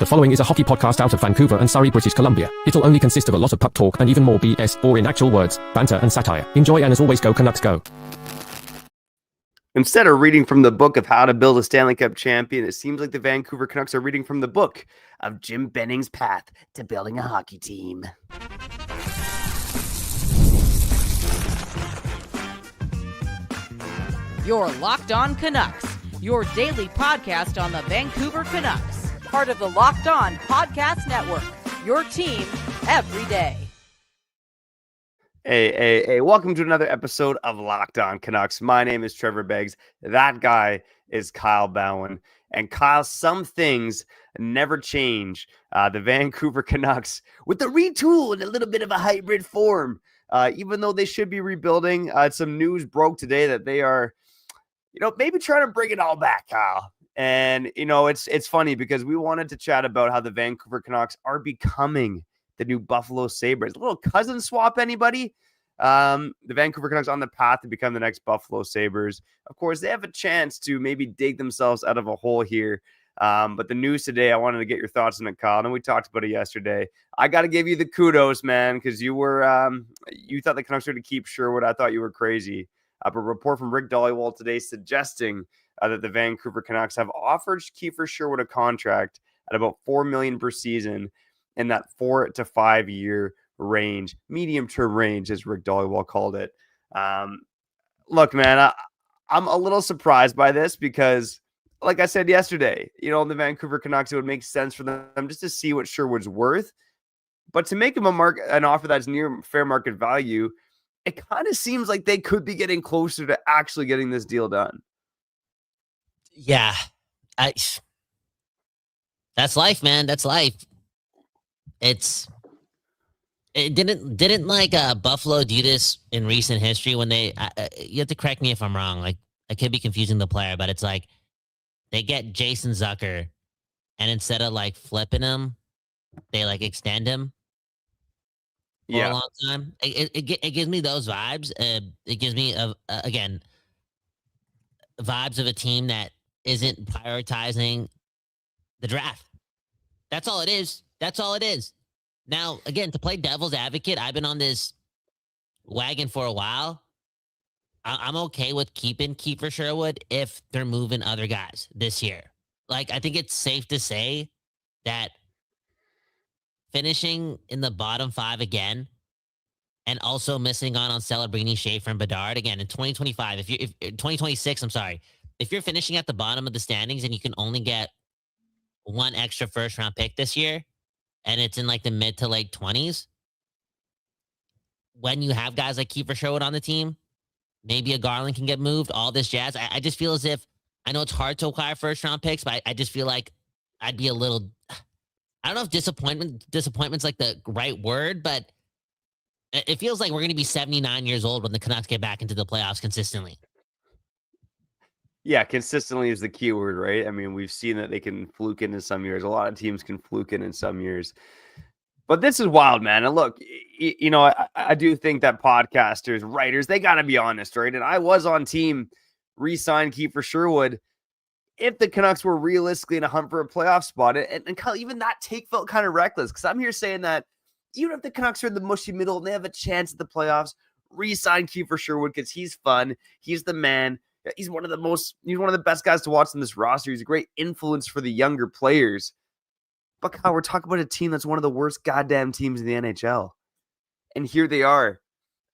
The following is a hockey podcast out of Vancouver and Surrey, British Columbia. It'll only consist of a lot of puck talk and even more BS, or in actual words, banter and satire. Enjoy, and as always, go Canucks go. Instead of reading from the book of how to build a Stanley Cup champion, it seems like the Vancouver Canucks are reading from the book of Jim Benning's path to building a hockey team. You're Locked On Canucks, your daily podcast on the Vancouver Canucks. Part of the Locked On Podcast Network, your team every day. Hey, welcome to another episode of Locked On Canucks. My name is Trevor Beggs. That guy is Kyle Bhawan. And Kyle, some things never change. The Vancouver Canucks with the retool in a little bit of a hybrid form. Even though they should be rebuilding, some news broke today that they are, maybe trying to bring it all back, Kyle. And, it's funny because we wanted to chat about how the Vancouver Canucks are becoming the new Buffalo Sabres. A little cousin swap, anybody? The Vancouver Canucks on the path to become the next Buffalo Sabres. Of course, they have a chance to maybe dig themselves out of a hole here. But the news today, I wanted to get your thoughts on it, Kyle. And we talked about it yesterday. I got to give you the kudos, man, because you thought the Canucks were to keep Sherwood. I thought you were crazy. But a report from Rick Dhaliwal today suggesting that the Vancouver Canucks have offered Kiefer Sherwood a contract at about $4 million per season in that 4 to 5 year range, medium-term range, as Rick Dhaliwal called it. Look, man, I'm a little surprised by this because, like I said yesterday, the Vancouver Canucks, it would make sense for them just to see what Sherwood's worth. But to make him an offer that's near fair market value, it kind of seems like they could be getting closer to actually getting this deal done. Yeah, that's life, man. That's life. It didn't like Buffalo do this in recent history when they. You have to correct me if I'm wrong. Like, I could be confusing the player, but it's like they get Jason Zucker, and instead of like flipping him, they like extend him for a long time. It gives me those vibes. It gives me again vibes of a team that isn't prioritizing the draft. That's all it is. That's all it is. Now, again, to play devil's advocate, I've been on this wagon for a while. I'm okay with keeping Kiefer Sherwood if they're moving other guys this year. Like, I think it's safe to say that finishing in the bottom 5 again and also missing on Celebrini, Schaefer, and Bedard again in 2025, if 2026, I'm sorry. If you're finishing at the bottom of the standings and you can only get one extra first round pick this year, and it's in like the mid to late 20s, when you have guys like Kiefer Sherwood on the team, maybe a Garland can get moved, all this jazz. I just feel as if, I know it's hard to acquire first round picks, but I just feel like I'd be a little, I don't know if disappointment's like the right word, but it feels like we're going to be 79 years old when the Canucks get back into the playoffs consistently. Yeah, consistently is the key word, right? I mean, we've seen that they can fluke in some years. A lot of teams can fluke in some years. But this is wild, man. And look, I do think that podcasters, writers, they got to be honest, right? And I was on team re-sign Kiefer Sherwood if the Canucks were realistically in a hunt for a playoff spot. And even that take felt kind of reckless because I'm here saying that even if the Canucks are in the mushy middle and they have a chance at the playoffs, re-sign Kiefer Sherwood because he's fun. He's the man. He's one of the best guys to watch in this roster. He's a great influence for the younger players. But God, we're talking about a team that's one of the worst goddamn teams in the NHL. And here they are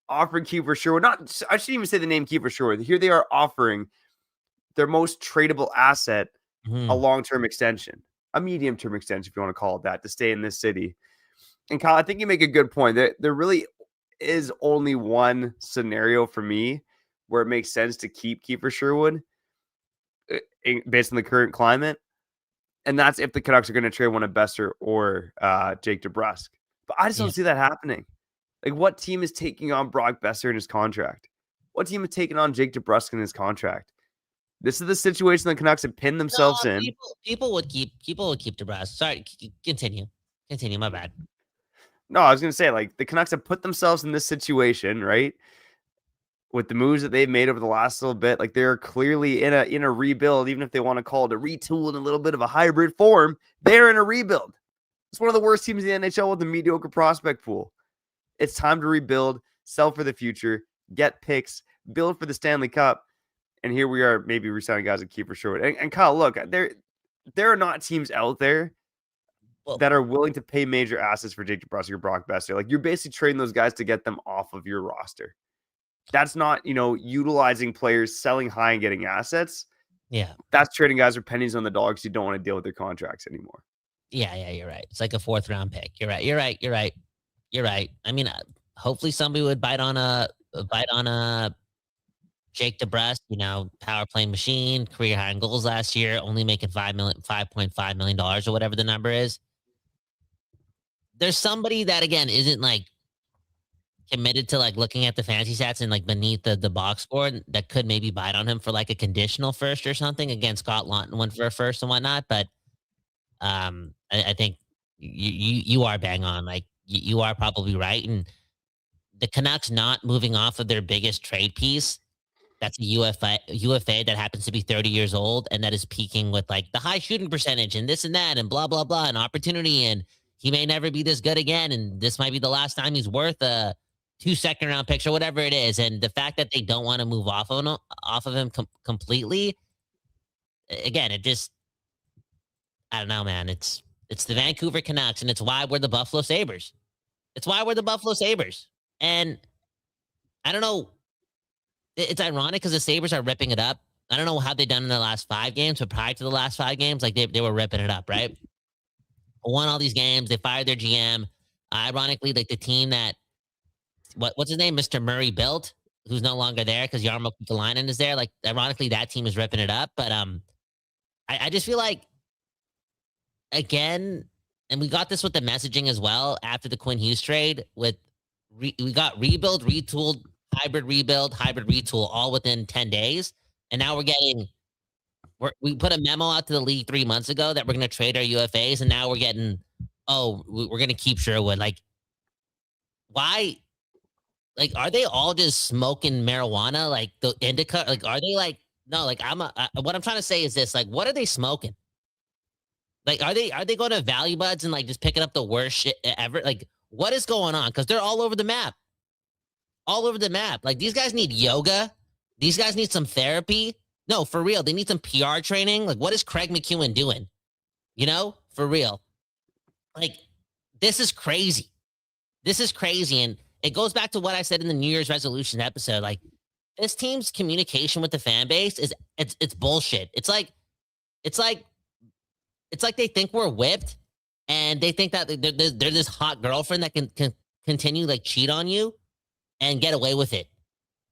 offering Kiefer Sherwood. I shouldn't even say the name Kiefer Sherwood. Here they are offering their most tradable asset, a long-term extension, a medium-term extension, if you want to call it that, to stay in this city. And Kyle, I think you make a good point. There really is only one scenario for me where it makes sense to keep Kiefer Sherwood based on the current climate. And that's if the Canucks are going to trade one of Besser or Jake DeBrusk. But I just don't see that happening. Like, what team is taking on Brock Besser in his contract? What team is taking on Jake DeBrusk in his contract? This is the situation the Canucks have pinned themselves in. People would keep DeBrusk. Sorry, continue. My bad. No, I was going to say, like, the Canucks have put themselves in this situation, right? with the moves that they've made over the last little bit, like they're clearly in a rebuild, even if they want to call it a retool in a little bit of a hybrid form, they're in a rebuild. It's one of the worst teams in the NHL with a mediocre prospect pool. It's time to rebuild, sell for the future, get picks, build for the Stanley Cup. And here we are, maybe resigning guys like Kiefer Sherwood. And Kyle, look, there are not teams out there that are willing to pay major assets for Jake DeBrusk or Brock Besser. Like, you're basically trading those guys to get them off of your roster. That's not, utilizing players, selling high and getting assets. Yeah. That's trading guys for pennies on the dollar because you don't want to deal with their contracts anymore. Yeah, you're right. It's like a 4th round pick. You're right. I mean, hopefully somebody would bite on a Jake DeBrusk, power play machine, career high in goals last year, only making $5.5 million or whatever the number is. There's somebody that, again, isn't like committed to like looking at the fantasy stats and like beneath the box score that could maybe bite on him for like a conditional first or something. Again, Scott Laughton went for a first and whatnot, but I think you are bang on. Like you are probably right. And the Canucks not moving off of their biggest trade piece, that's a UFA that happens to be 30 years old and that is peaking with like the high shooting percentage and this and that and blah, blah, blah, and opportunity. And he may never be this good again. And this might be the last time he's worth a 2 second-round picks or whatever it is. And the fact that they don't want to move off of him completely, again, it just, I don't know, man. It's the Vancouver Canucks, and it's why we're the Buffalo Sabres. And I don't know. It's ironic because the Sabres are ripping it up. I don't know how they've done in the last 5 games, but prior to the last 5 games, like they were ripping it up, right? Won all these games. They fired their GM. Ironically, like the team that, what's his name? Mr. Murray built, who's no longer there because Jarmo Kekalainen is there. Like, ironically, that team is ripping it up. But I just feel like, again, and we got this with the messaging as well after the Quinn Hughes trade we got rebuild, retooled, hybrid rebuild, hybrid retool all within 10 days. And now we put a memo out to the league 3 months ago that we're going to trade our UFAs. And now we're getting, we're going to keep Sherwood. Like, why? Like, are they all just smoking marijuana? Like the indica? Like, are they like, no, like what I'm trying to say is this, like, what are they smoking? Like, are they going to Value Buds and like just picking up the worst shit ever? Like, what is going on? Because they're all over the map. Like, these guys need yoga. These guys need some therapy. No, for real. They need some PR training. Like, what is Craig McEwen doing? For real. Like, this is crazy. And it goes back to what I said in the New Year's resolution episode. Like, this team's communication with the fan base it's bullshit. It's like they think we're whipped and they think that they're this hot girlfriend that can continue like cheat on you and get away with it.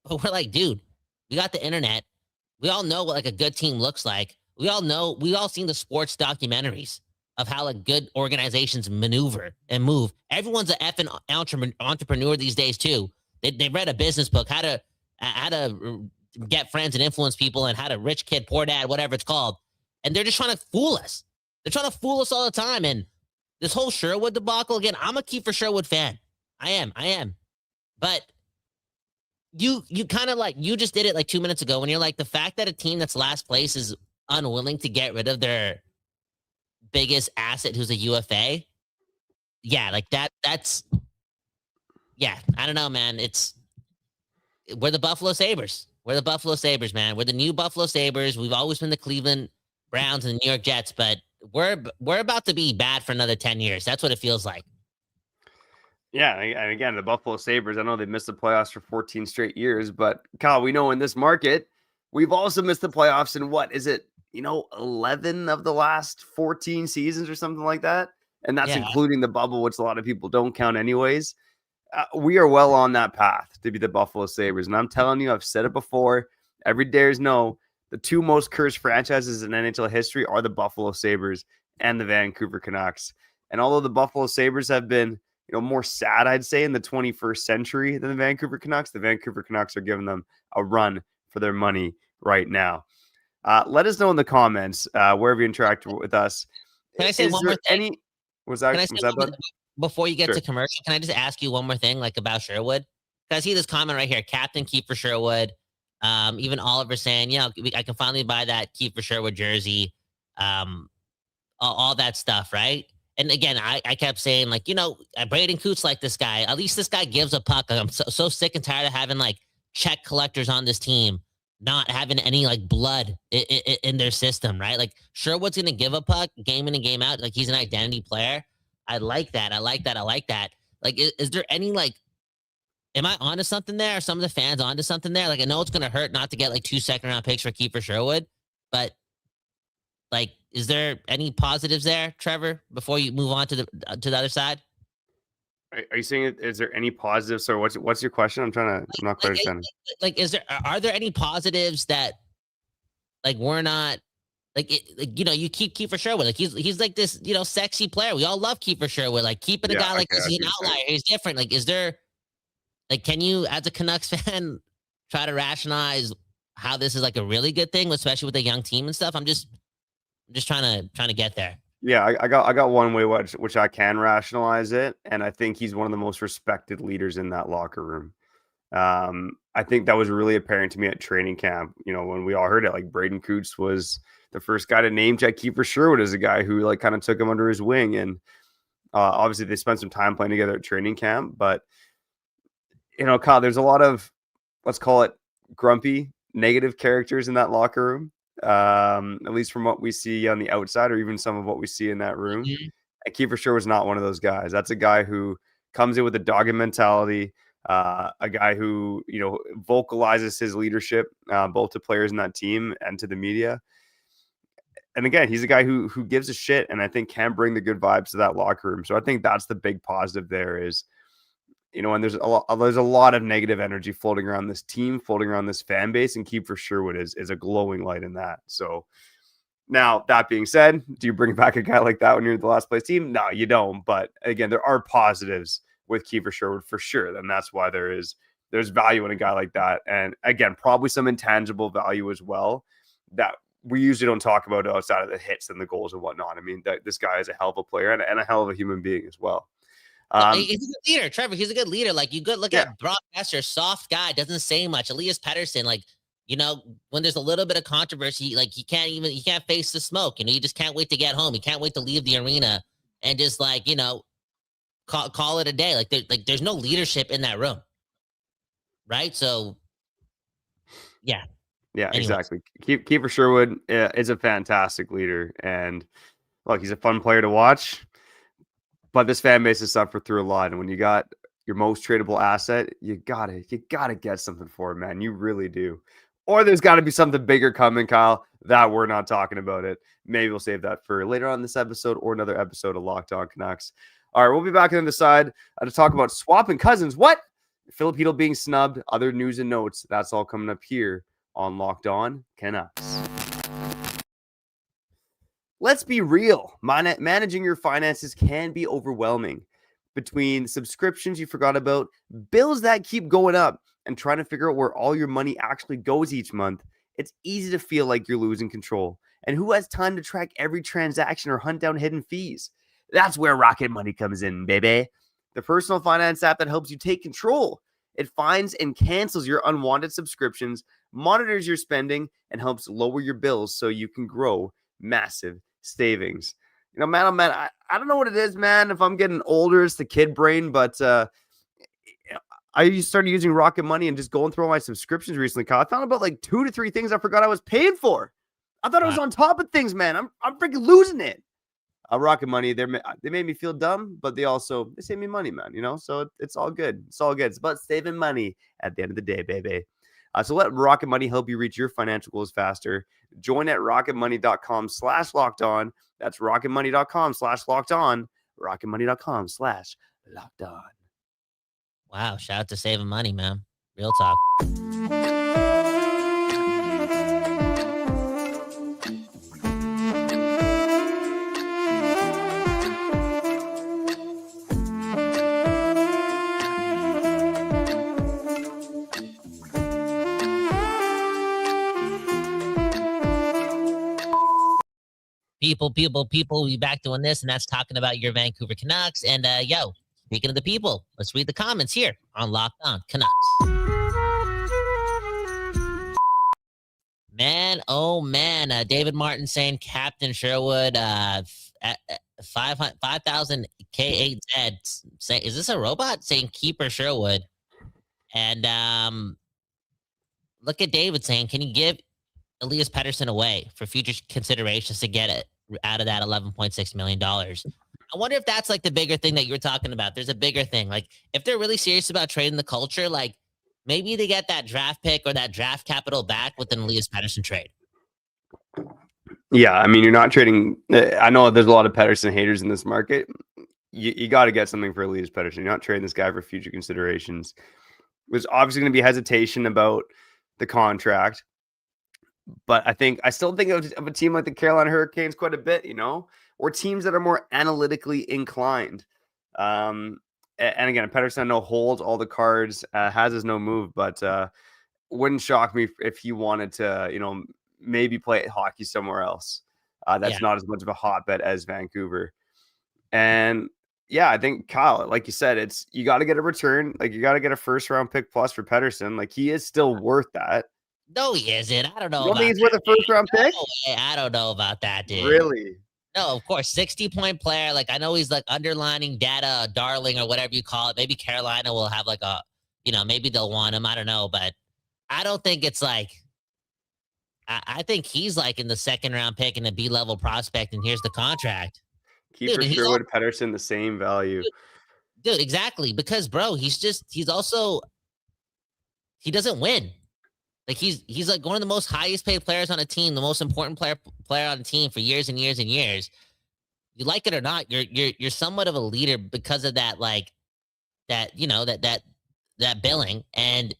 But we're like, dude, we got the internet. We all know what like a good team looks like. We all seen the sports documentaries of how like good organizations maneuver and move. Everyone's an effing entrepreneur these days too. They read a business book, how to get friends and influence people and how to rich kid, poor dad, whatever it's called. And they're just trying to fool us. They're trying to fool us all the time. And this whole Sherwood debacle, again, I'm a Kiefer Sherwood fan. I am. But you kind of like, you just did it like 2 minutes ago when you're like, the fact that a team that's last place is unwilling to get rid of their biggest asset who's a UFA. Yeah, like that's yeah, I don't know, man. We're the Buffalo Sabres. We're the Buffalo Sabres, man. We're the new Buffalo Sabres. We've always been the Cleveland Browns and the New York Jets, but we're about to be bad for another 10 years. That's what it feels like. Yeah, and again, the Buffalo Sabres, I know they missed the playoffs for 14 straight years, but Kyle, we know in this market, we've also missed the playoffs in what is it? 11 of the last 14 seasons or something like that. And that's including the bubble, which a lot of people don't count anyways. We are well on that path to be the Buffalo Sabres. And I'm telling you, I've said it before. Every dares know the 2 most cursed franchises in NHL history are the Buffalo Sabres and the Vancouver Canucks. And although the Buffalo Sabres have been, more sad, I'd say, in the 21st century than the Vancouver Canucks are giving them a run for their money right now. Let us know in the comments wherever you interact with us. Can I say one more thing? Was that bud? Before you get Sure. to commercial, can I just ask you one more thing, like about Sherwood? I see this comment right here, Captain Kiefer Sherwood. Even Oliver saying, I can finally buy that Kiefer Sherwood jersey. All that stuff, right? And again, I kept saying, like, Braden Coots like this guy. At least this guy gives a puck. I'm so sick and tired of having like check collectors on this team, not having any like blood in their system, right? Like Sherwood's gonna give a puck game in and game out. Like he's an identity player. I like that. I like that. Like, is there any like, am I onto something there? Are some of the fans onto something there? Like, I know it's gonna hurt not to get like 2 second-round picks for Kiefer Sherwood, but like, is there any positives there, Trevor, before you move on to the other side? Are you saying, is there any positives? So what's your question? I'm not quite understanding. Like, are there any positives that like we're not like, you keep Kiefer Sherwood. Like he's like this, sexy player. We all love Kiefer Sherwood. Like keeping a guy like this, he's an outlier. He's different. Like, is there, like, can you as a Canucks fan try to rationalize how this is like a really good thing, especially with a young team and stuff? I'm just trying to get there. Yeah, I got one way which I can rationalize it, and I think he's one of the most respected leaders in that locker room. I think that was really apparent to me at training camp. When we all heard it, like Braden Coots was the first guy to name check Kiefer Sherwood as a guy who like kind of took him under his wing, and obviously they spent some time playing together at training camp. But Kyle, there's a lot of, let's call it, grumpy, negative characters in that locker room. At least from what we see on the outside, or even some of what we see in that room. Mm-hmm. And Kiefer Sherwood was not one of those guys. That's a guy who comes in with a dogged mentality, a guy who, vocalizes his leadership, both to players in that team and to the media. And again, he's a guy who gives a shit, and I think can bring the good vibes to that locker room. So I think that's the big positive there is, and there's a lot of negative energy floating around this team, floating around this fan base, and Kiefer Sherwood is a glowing light in that. So now, that being said, do you bring back a guy like that when you're the last place team? No, you don't. But again, there are positives with Kiefer Sherwood for sure. And that's why there's value in a guy like that. And again, probably some intangible value as well that we usually don't talk about outside of the hits and the goals and whatnot. I mean, this guy is a hell of a player and a hell of a human being as well. He's a good leader, Trevor. He's a good leader. Like, you could look at Brock Besser, soft guy, doesn't say much. Elias Pettersson, like, when there's a little bit of controversy, like he can't face the smoke. He just can't wait to get home. He can't wait to leave the arena and just like, call it a day. Like there's no leadership in that room. Right. So yeah. Yeah, exactly. Kiefer Sherwood is a fantastic leader, and look, he's a fun player to watch. But this fan base has suffered through a lot, and when you got your most tradable asset, you gotta get something for it, man. You really do. Or there's got to be something bigger coming, Kyle, that we're not talking about it. Maybe we'll save that for later on this episode or another episode of Locked On Canucks. All right, we'll be back on the side to talk about swapping cousins. What? Filip Chytil being snubbed, other news and notes. That's all coming up here on Locked On Canucks. Let's be real. Managing your finances can be overwhelming. Between subscriptions you forgot about, bills that keep going up, and trying to figure out where all your money actually goes each month, it's easy to feel like you're losing control. And who has time to track every transaction or hunt down hidden fees? That's where Rocket Money comes in, baby. The personal finance app that helps you take control. It finds and cancels your unwanted subscriptions, monitors your spending, and helps lower your bills so you can grow massive savings. Man, oh man, I don't know what it is, man. If I'm getting older, it's the kid brain, but I started using Rocket Money and just going through all my subscriptions recently, Kyle. I found about like 2 to 3 things I forgot I was paying for. I thought I was on top of things, man. I'm freaking losing it. Rocket Money, they made me feel dumb, but they save me money, man. So it's all good. It's all good. It's about saving money at the end of the day, baby. So let Rocket Money help you reach your financial goals faster. Join at rocketmoney.com/lockedon. That's rocketmoney.com/lockedon. rocketmoney.com/lockedon. Wow, shout out to saving money, man. Real talk. People, we back doing this, and that's talking about your Vancouver Canucks. And Speaking of the people, let's read the comments here on Locked On Canucks. Man, oh man, David Martin saying Captain Sherwood, 5,000 K8Z. Say, is this a robot? Saying Kiefer Sherwood. And look at David saying, can you give Elias Pettersson away for future considerations to get it out of that $11.6 million? I wonder if that's like the bigger thing that you're talking about. There's a bigger thing. Like if they're really serious about trading the culture, like maybe they get that draft pick or that draft capital back with an Elias Pettersson trade. Yeah, I mean, you're not trading. I know there's a lot of Pettersson haters in this market. You got to get something for Elias Pettersson. You're not trading this guy for future considerations. There's obviously going to be hesitation about the contract, but I still think of a team like the Carolina Hurricanes quite a bit, or teams that are more analytically inclined. And again, Pettersson no holds all the cards, has his no move, but wouldn't shock me if he wanted to, maybe play hockey somewhere else. That's not as much of a hotbed as Vancouver. And yeah, I think Kyle, like you said, you got to get a return. Like you got to get a first round pick plus for Pettersson. Like he is still worth that. No, he isn't. I don't know. You don't think he's worth a first round pick? No way. I don't know about that, dude. Really? No, of course. 60-point player. Like I know he's like underlining data, darling, or whatever you call it. Maybe Carolina will have like maybe they'll want him. I don't know, but I don't think it's like. I think he's like in the second round pick and a B-level prospect, and here's the contract. Kiefer Sherwood, Pettersson, the same value. Dude, exactly. Because, bro, he doesn't win. Like, he's like one of the most highest paid players on a team, the most important player on the team for years and years and years. You like it or not, you're somewhat of a leader because of that, like, that billing. And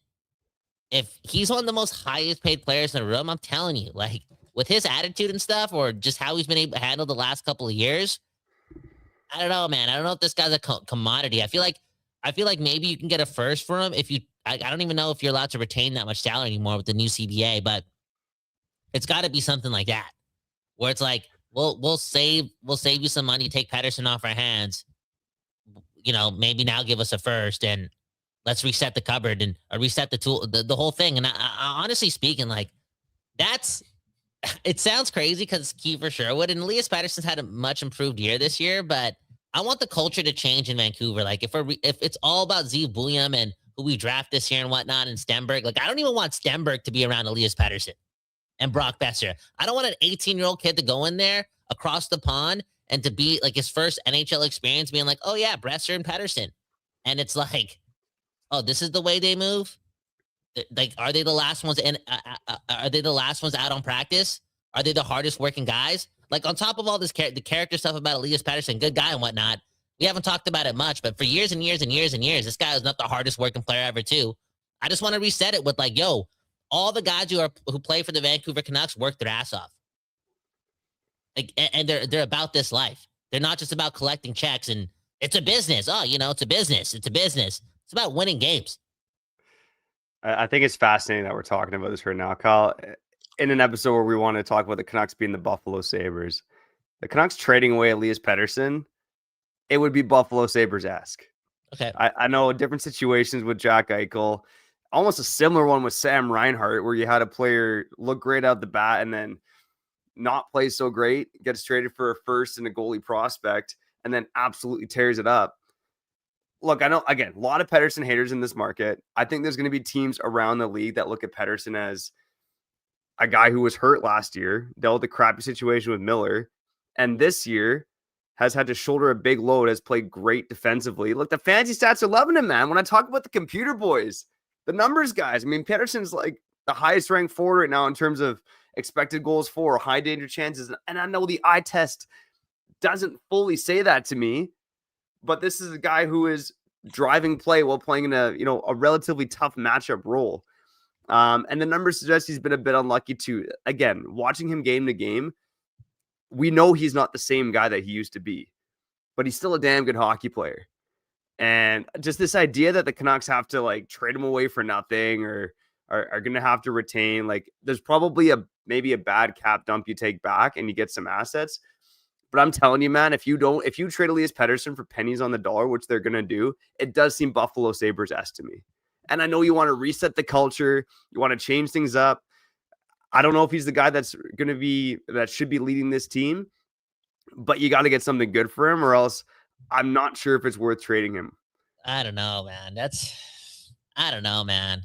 if he's one of the most highest paid players in the room, I'm telling you, like, with his attitude and stuff, or just how he's been able to handle the last couple of years, I don't know, man. I don't know if this guy's a commodity. I feel like maybe you can get a first for him if you. I don't even know if you're allowed to retain that much salary anymore with the new CBA, but it's got to be something like that, where it's like we'll save you some money, take Pettersson off our hands, maybe now give us a first and let's reset the cupboard and reset the tool, the whole thing. And I honestly speaking, like it sounds crazy because it's Kiefer Sherwood and Elias Pettersson's had a much improved year this year, but I want the culture to change in Vancouver. Like if it's all about Zeev Buium and who we draft this year and whatnot and Stenberg, like I don't even want Stenberg to be around Elias Pettersson and Brock Besser. I don't want an 18-year-old kid to go in there across the pond and to be like his first NHL experience being like, oh yeah, Besser and Pettersson. And it's like, oh, this is the way they move. Like, are they the last ones in? Are they the last ones out on practice? Are they the hardest working guys? Like on top of all this, the character stuff about Elias Pettersson, good guy and whatnot. We haven't talked about it much, but for years and years and years and years, this guy is not the hardest working player ever too. I just want to reset it with like, yo, all the guys who play for the Vancouver Canucks work their ass off. Like, and they're about this life. They're not just about collecting checks and it's a business. Oh, it's a business. It's a business. It's about winning games. I think it's fascinating that we're talking about this right now, Kyle, in an episode where we want to talk about the Canucks being the Buffalo Sabres. The Canucks trading away Elias Pettersson, it would be Buffalo Sabres-esque. Okay. I know different situations with Jack Eichel, almost a similar one with Sam Reinhart, where you had a player look great out the bat and then not play so great, gets traded for a first and a goalie prospect, and then absolutely tears it up. Look, I know, again, a lot of Pettersson haters in this market. I think there's going to be teams around the league that look at Pettersson as a guy who was hurt last year, dealt with a crappy situation with Miller, and this year has had to shoulder a big load, has played great defensively. Look, the fantasy stats are loving him, man. When I talk about the computer boys, the numbers guys, I mean, Pettersson's like the highest ranked forward right now in terms of expected goals for, high danger chances. And I know the eye test doesn't fully say that to me, but this is a guy who is driving play while playing in a relatively tough matchup role. And the numbers suggest he's been a bit unlucky too. Again, watching him game to game, we know he's not the same guy that he used to be, but he's still a damn good hockey player. And just this idea that the Canucks have to like trade him away for nothing or are going to have to retain, like there's probably maybe a bad cap dump you take back and you get some assets. But I'm telling you, man, if you trade Elias Pettersson for pennies on the dollar, which they're going to do, it does seem Buffalo Sabres-esque to me. And I know you want to reset the culture. You want to change things up. I don't know if he's the guy that should be leading this team, but you got to get something good for him, or else I'm not sure if it's worth trading him. I don't know, man. I don't know, man.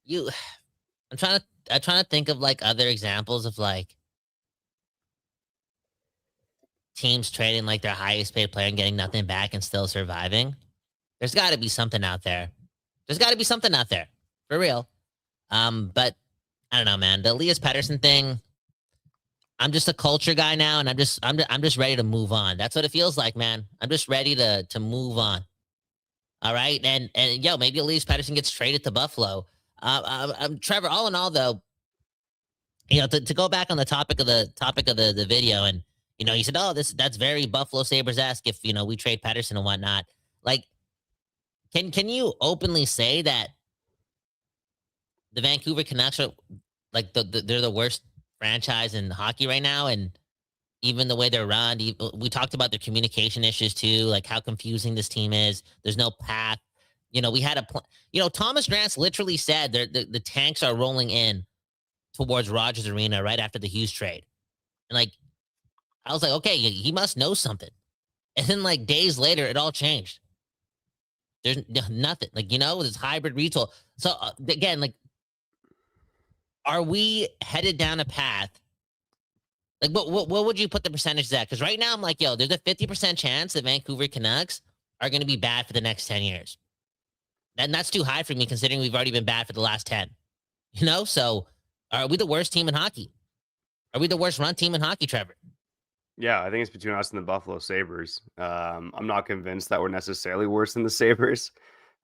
I'm trying to think of like other examples of like teams trading like their highest paid player and getting nothing back and still surviving. There's got to be something out there. For real. But I don't know, man. The Elias Pettersson thing, I'm just a culture guy now, and I'm just ready to move on. That's what it feels like, man. I'm just ready to move on. All right, and maybe Elias Pettersson gets traded to Buffalo. Trevor, all in all, though, to go back on the topic of the video, and you said, oh, that's very Buffalo Sabres-esque if we trade Pettersson and whatnot. Like, can you openly say that the Vancouver Canucks are like they're the worst franchise in hockey right now, and even the way they're run, we talked about their communication issues too, like how confusing this team is. There's no path. We had Thomas Drance literally said the tanks are rolling in towards Rogers Arena right after the Hughes trade, and like I was like, okay, he must know something. And then like days later, it all changed. There's nothing, like this hybrid retool. So again, like, are we headed down a path? Like, what would you put the percentage at? Because right now I'm like, there's a 50% chance the Vancouver Canucks are going to be bad for the next 10 years. And that's too high for me, considering we've already been bad for the last 10. So are we the worst team in hockey? Are we the worst run team in hockey, Trevor? Yeah, I think it's between us and the Buffalo Sabres. I'm not convinced that we're necessarily worse than the Sabres.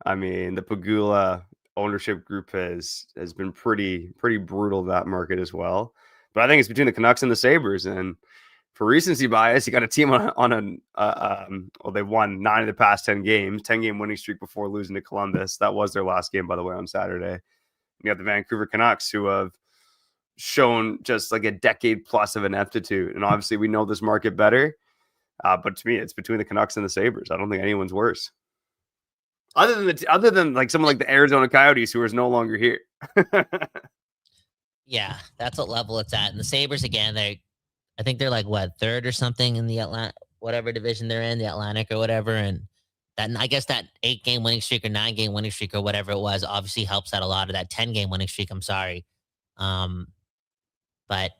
I mean, the Pagula ownership group has been pretty brutal, that market as well. But I think it's between the Canucks and the Sabres. And for recency bias, you got a team they've won 9 of the past 10 games, 10-game winning streak before losing to Columbus. That was their last game, by the way, on Saturday. You got the Vancouver Canucks, who have shown just like a decade plus of ineptitude. And obviously we know this market better. But to me, it's between the Canucks and the Sabres. I don't think anyone's worse. Other than like someone like the Arizona Coyotes, who is no longer here. Yeah, that's what level it's at. And the Sabres, again, I think they're like what, third or something in the whatever division they're in, the Atlantic or whatever. And I guess that 8-game winning streak or 9-game winning streak or whatever it was obviously helps out a lot of that 10-game winning streak. I'm sorry. But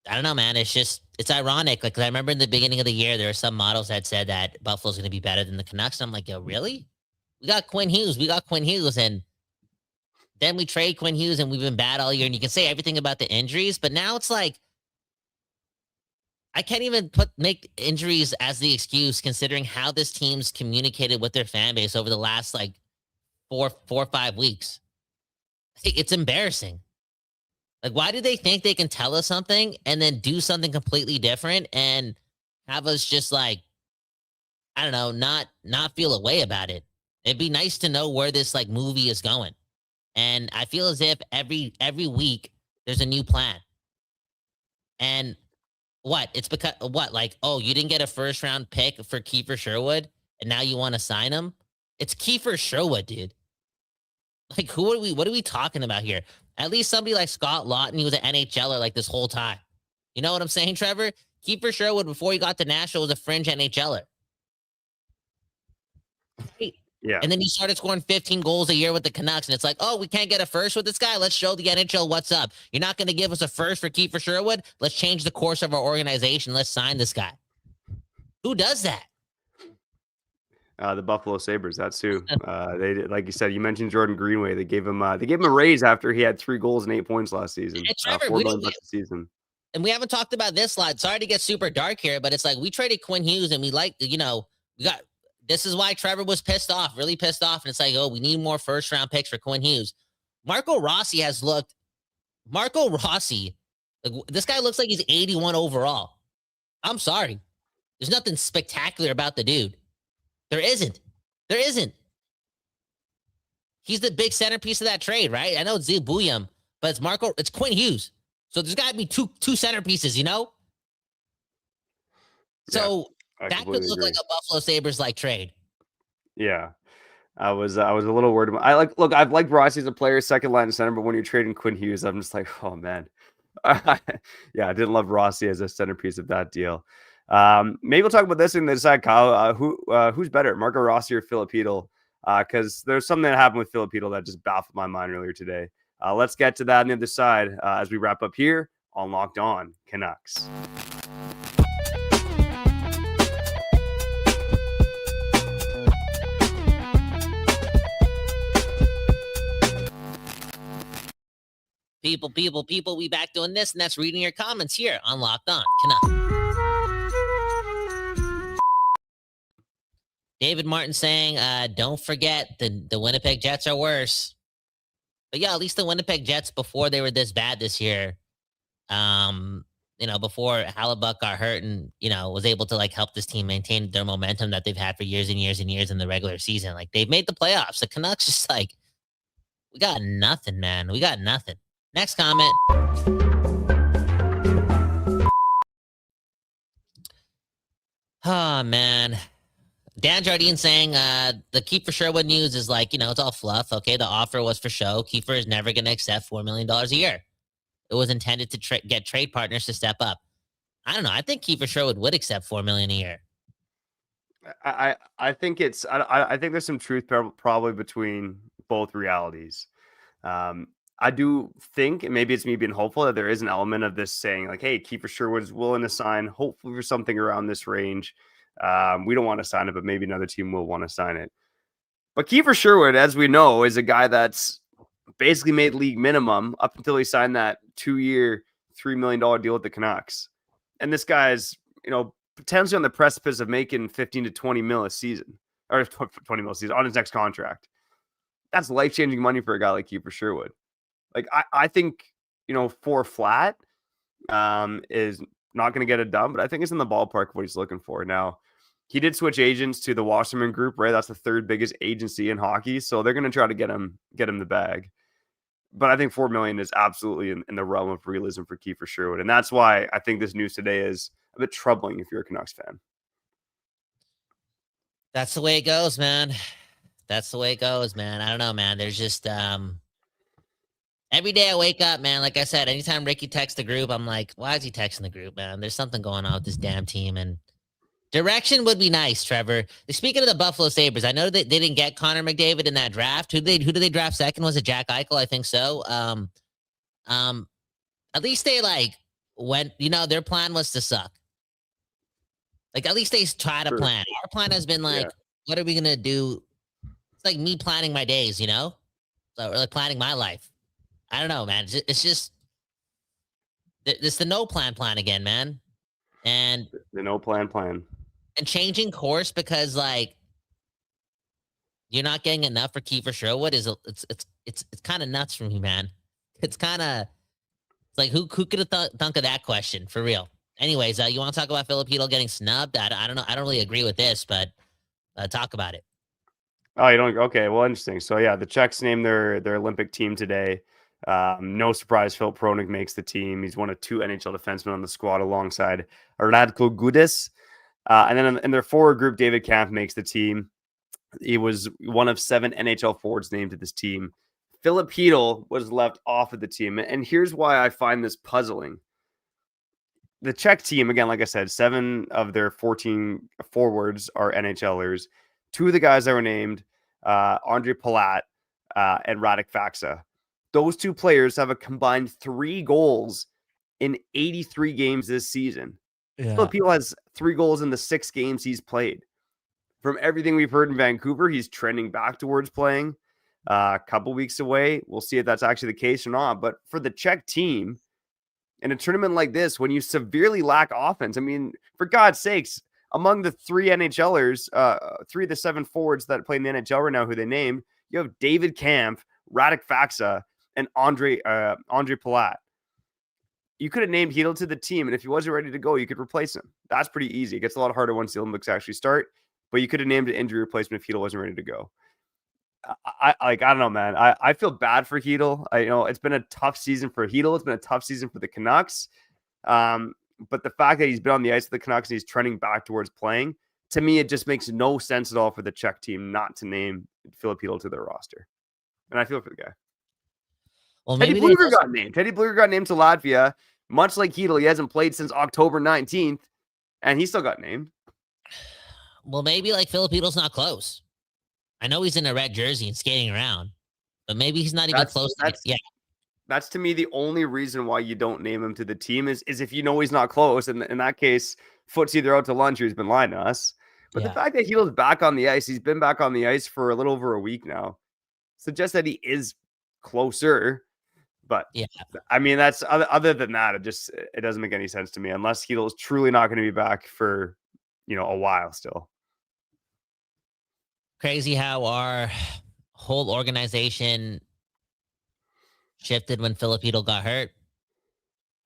I don't know, man. It's ironic. Like, 'cause I remember in the beginning of the year, there were some models that said that Buffalo's going to be better than the Canucks. And I'm like, yo, really? We got Quinn Hughes. And then we trade Quinn Hughes and we've been bad all year. And you can say everything about the injuries, but now it's like, I can't even make injuries as the excuse, considering how this team's communicated with their fan base over the last like 4 or 5 weeks. It's embarrassing. Like, why do they think they can tell us something and then do something completely different and have us just like, I don't know, not feel a way about it? It'd be nice to know where this like movie is going. And I feel as if every week there's a new plan. And it's because like, oh, you didn't get a first round pick for Kiefer Sherwood and now you want to sign him? It's Kiefer Sherwood, dude. Like, what are we talking about here? At least somebody like Scott Lawton, he was an NHLer like this whole time. You know what I'm saying, Trevor? Kiefer Sherwood, before he got to Nashville, was a fringe NHLer. Yeah. And then he started scoring 15 goals a year with the Canucks. And it's like, oh, we can't get a first with this guy. Let's show the NHL what's up. You're not going to give us a first for Kiefer Sherwood? Let's change the course of our organization. Let's sign this guy. Who does that? The Buffalo Sabres. That's who. They did, like you said. You mentioned Jordan Greenway. They gave him a raise after he had 3 goals and 8 points last season. Trevor, $4 million a season. And we haven't talked about this slide. Sorry to get super dark here, but it's like we traded Quinn Hughes, and we got. This is why Trevor was pissed off, really pissed off. And it's like, oh, we need more first-round picks for Quinn Hughes. Marco Rossi, this guy looks like he's 81 overall. I'm sorry. There's nothing spectacular about the dude. There isn't. He's the big centerpiece of that trade, right? I know it's Zibuliam, but it's Quinn Hughes. So there's got to be two centerpieces, So I that could completely look like agree. a Buffalo Sabres like trade. Yeah. I was a little worried. I've liked Rossi as a player, second line center, but when you're trading Quinn Hughes, I'm just like, oh man. Yeah, I didn't love Rossi as a centerpiece of that deal. Maybe we'll talk about this in the side, Kyle. Who's better, Marco Rossi or Filip Chytil? Because there's something that happened with Filip Chytil that just baffled my mind earlier today. Let's get to that on the other side as we wrap up here on Locked On Canucks. People, we back doing this, and that's reading your comments here on Locked On Canucks. David Martin saying, don't forget the Winnipeg Jets are worse. But yeah, at least the Winnipeg Jets, before they were this bad this year, before Hellebuck got hurt and, was able to help this team maintain their momentum that they've had for years and years and years in the regular season. They've made the playoffs. The Canucks just we got nothing, man. We got nothing. Next comment. Oh, man. Dan Jardine saying the Kiefer Sherwood news is it's all fluff. Okay, the offer was for show. Kiefer is never going to accept $4 million a year. It was intended to get trade partners to step up. I don't know. I think Kiefer Sherwood would accept $4 million a year. I think I think there's some truth probably between both realities. I do think, and maybe it's me being hopeful, that there is an element of this saying hey, Kiefer Sherwood is willing to sign, hopefully for something around this range. We don't want to sign it, but maybe another team will want to sign it. But Kiefer Sherwood, as we know, is a guy that's basically made league minimum up until he signed that 2-year, $3 million deal with the Canucks. And this guy's, potentially on the precipice of making 15 to 20 mil a season, or 20 mil a season on his next contract. That's life-changing money for a guy like Kiefer Sherwood. I think, 4 flat is not going to get it done, but I think it's in the ballpark of what he's looking for. Now, he did switch agents to the Wasserman Group, right? That's the 3rd biggest agency in hockey, so they're going to try to get him the bag. But I think $4 million is absolutely in the realm of realism for Kiefer Sherwood, and that's why I think this news today is a bit troubling if you're a Canucks fan. That's the way it goes, man. That's the way it goes, man. I don't know, man. There's just every day I wake up, man, like I said, anytime Ricky texts the group, I'm like, why is he texting the group, man? There's something going on with this damn team, and direction would be nice, Trevor. Speaking of the Buffalo Sabres, I know that they didn't get Connor McDavid in that draft. Who did they draft second? Was it Jack Eichel? I think so. At least they went, their plan was to suck. At least they tried a plan. Our plan has been what are we going to do? It's like me planning my days, or planning my life. I don't know, man. It's just it's the no plan again, man. And the no plan. And changing course because you're not getting enough for Kiefer Sherwood it's kind of nuts for me, man. It's kind of who could have thunk of that question for real. Anyways, you want to talk about Filip Chytil getting snubbed? I don't know. I don't really agree with this, but talk about it. Oh, you don't? Okay, well, interesting. So yeah, the Czechs named their Olympic team today. No surprise, Filip Chytil makes the team. He's one of 2 NHL defensemen on the squad alongside Radko Gudas. And then in their forward group, David Kampf makes the team. He was one of 7 NHL forwards named to this team. Filip Chytil was left off of the team. And here's why I find this puzzling. The Czech team, again, like I said, 7 of their 14 forwards are NHLers. 2 of the guys that were named, Ondrej Palat and Radek Faksa. Those 2 players have a combined 3 goals in 83 games this season. Yeah. Filip Chytil has 3 goals in the 6 games he's played. From everything we've heard in Vancouver, he's trending back towards playing a couple weeks away. We'll see if that's actually the case or not. But for the Czech team, in a tournament like this, when you severely lack offense, I mean, for God's sakes, among the 3 NHLers, 3 of the 7 forwards that play in the NHL right now who they named, you have David Kampf, Radek Faksa, and Ondrej Palat. You could have named Chytil to the team, and if he wasn't ready to go, you could replace him. That's pretty easy. It gets a lot harder once the Olympics actually start, but you could have named an injury replacement if Chytil wasn't ready to go. I don't know, man. I feel bad for Chytil. It's been a tough season for Chytil. It's been a tough season for the Canucks. But the fact that he's been on the ice with the Canucks and he's trending back towards playing, to me, it just makes no sense at all for the Czech team not to name Filip Chytil to their roster. And I feel for the guy. Well, Teddy maybe Blueger got named. Teddy Blueger got named to Latvia. Much like Chytil, he hasn't played since October 19th, and he still got named. Well, maybe like Filip Chytil's not close. I know he's in a red jersey and skating around, but maybe he's not even close. That's to me the only reason why you don't name him to the team is if you know he's not close. And in that case, Foot's either out to lunch or he's been lying to us. But the fact that Chytil's back on the ice, he's been back on the ice for a little over a week now, suggests that he is closer. But I mean, that's other than that, it doesn't make any sense to me unless Chytil is truly not going to be back for, a while still. Crazy how our whole organization shifted when Filip Chytil got hurt.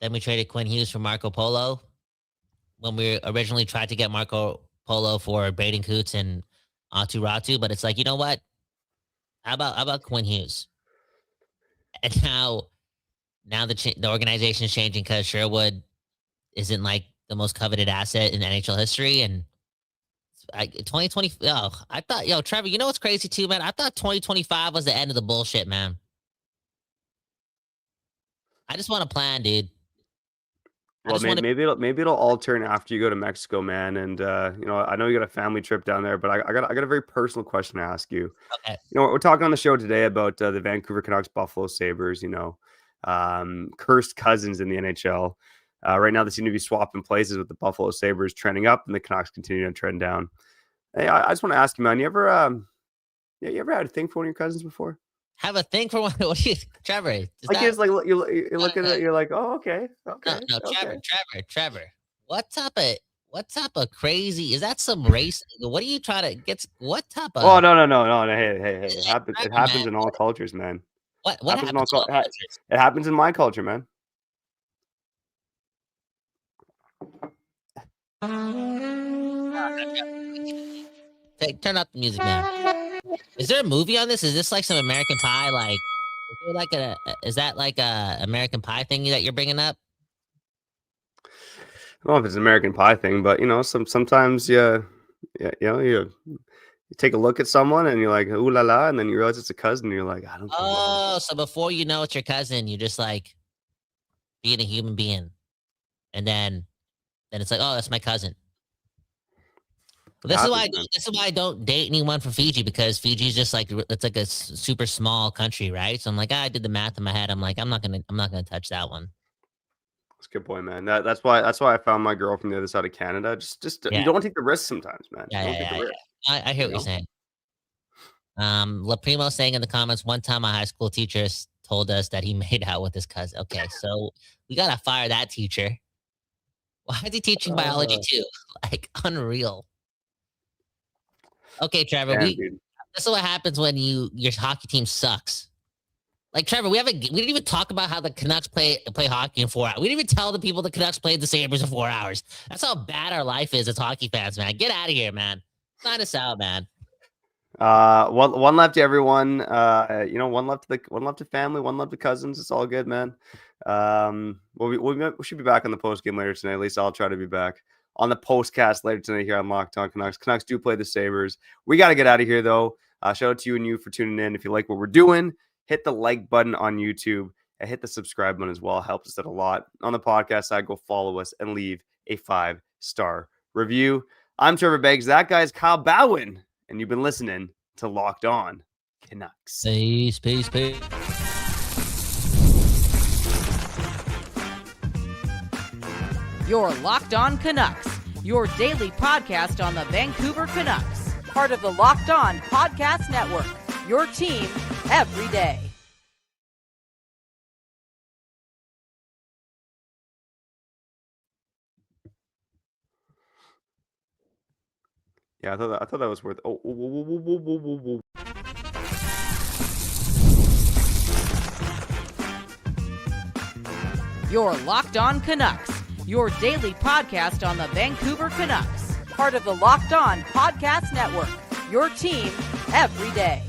Then we traded Quinn Hughes for Marco Polo. When we originally tried to get Marco Polo for Braden Coots and Atu Ratu, but it's like, you know what? How about Quinn Hughes? And now the organization is changing because Sherwood isn't like the most coveted asset in NHL history. And 2020, I thought, Trevor, you know what's crazy too, man? I thought 2025 was the end of the bullshit, man. I just want a plan, dude. Well, maybe it'll all turn after you go to Mexico, man. And I know you got a family trip down there, but I got a very personal question to ask you. Okay. We're talking on the show today about the Vancouver Canucks, Buffalo Sabres. Cursed cousins in the NHL. Right now, they seem to be swapping places with the Buffalo Sabres trending up, and the Canucks continue to trend down. Hey, I just want to ask you, man. You ever had a thing for one of your cousins before? Have a thing for one? What do you, Trevor? You look at it, you're like, oh, okay. No, Trevor. What type of crazy is that? Some race? What are you trying to get? What type of? Oh, no. Hey, it happens in all cultures, man. What happens in all cultures? It happens in my culture, man. Turn up the music, man. Is there a movie on this? Is this like some American Pie? Is that like a American Pie thing that you're bringing up? I don't know if it's an American Pie thing, but sometimes you take a look at someone and you're like, ooh la la, and then you realize it's a cousin. And you're like, I don't. Oh, so before you know it's your cousin, you're just like being a human being, and then it's like, oh, that's my cousin. This is why I don't date anyone from Fiji, because Fiji's just like, it's like a super small country, right? So I'm like, I did the math in my head. I'm like, I'm not gonna touch that one. That's a good point, man. That's why I found my girl from the other side of Canada. You don't take the risk sometimes, man. Yeah. I hear what you're saying. La Primo saying in the comments, one time my high school teacher told us that he made out with his cousin. Okay, so we gotta fire that teacher. Why is he teaching biology too? Like, unreal. Okay, Trevor. This is what happens when your hockey team sucks. Like, Trevor, we didn't even talk about how the Canucks play hockey in 4 hours. We didn't even tell the people the Canucks played the Sabres in 4 hours. That's how bad our life is as hockey fans, man. Get out of here, man. Sign us out, man. One left to everyone. One left to family, one left to cousins. It's all good, man. We should be back on the post game later tonight. At least I'll try to be back on the postcast later tonight here on Locked On Canucks. Canucks do play the Sabres. We got to get out of here, though. Shout out to you for tuning in. If you like what we're doing, hit the like button on YouTube and hit the subscribe button as well. It helps us out a lot. On the podcast side, go follow us and leave a 5-star review. I'm Trevor Beggs. That guy's Kyle Bhawan, and you've been listening to Locked On Canucks. Peace. You're Locked On Canucks, your daily podcast on the Vancouver Canucks, part of the Locked On Podcast Network, your team every day. Yeah, I thought that was worth. Whoa. You're Locked On Canucks, your daily podcast on the Vancouver Canucks, part of the Locked On Podcast Network, your team every day.